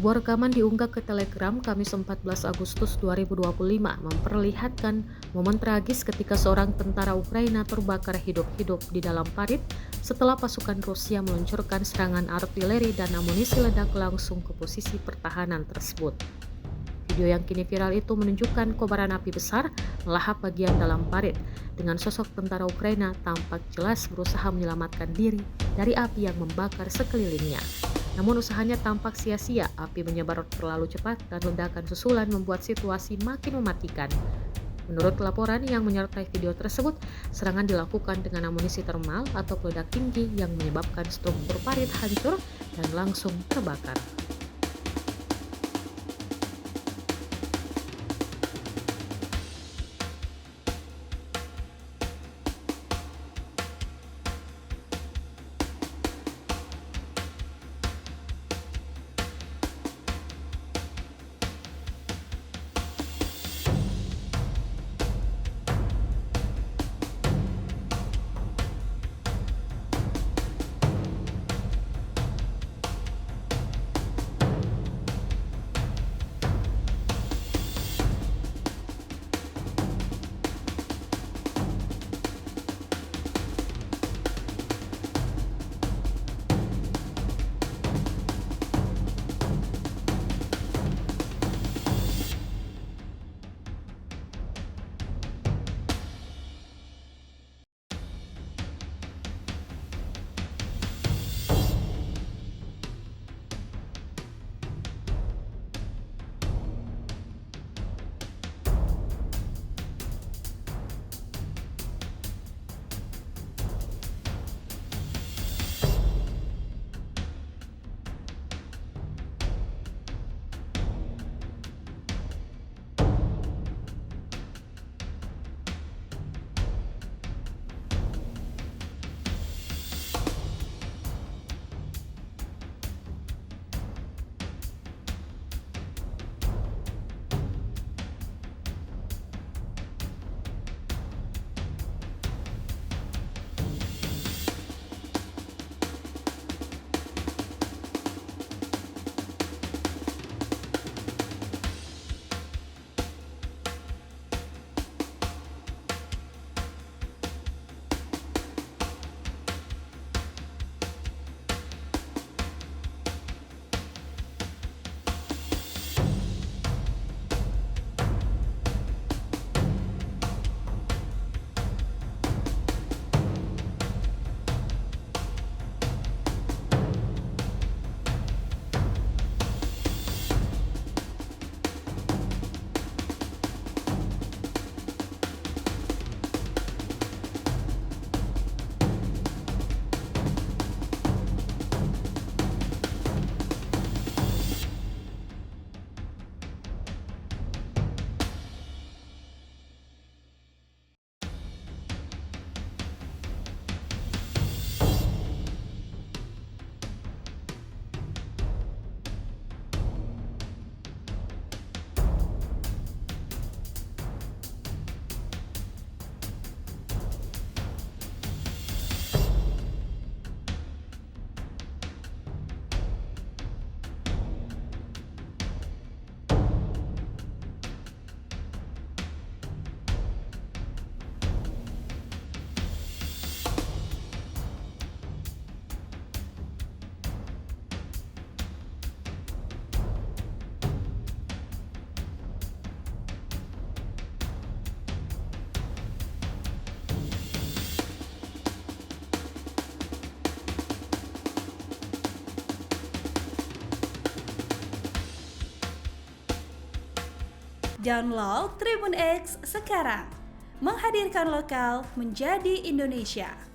Sebuah rekaman diunggah ke Telegram Kamis 14 Agustus 2025 memperlihatkan momen tragis ketika seorang tentara Ukraina terbakar hidup-hidup di dalam parit setelah pasukan Rusia meluncurkan serangan artileri dan amunisi ledak langsung ke posisi pertahanan tersebut. Video yang kini viral itu menunjukkan kobaran api besar melahap bagian dalam parit, dengan sosok tentara Ukraina tampak jelas berusaha menyelamatkan diri dari api yang membakar sekelilingnya. Namun usahanya tampak sia-sia, api menyebar terlalu cepat dan ledakan susulan membuat situasi makin mematikan. Menurut laporan yang menyertai video tersebut, serangan dilakukan dengan amunisi termal atau peledak tinggi yang menyebabkan struktur parit hancur dan langsung terbakar. Download Tribun X sekarang, menghadirkan lokal menjadi Indonesia.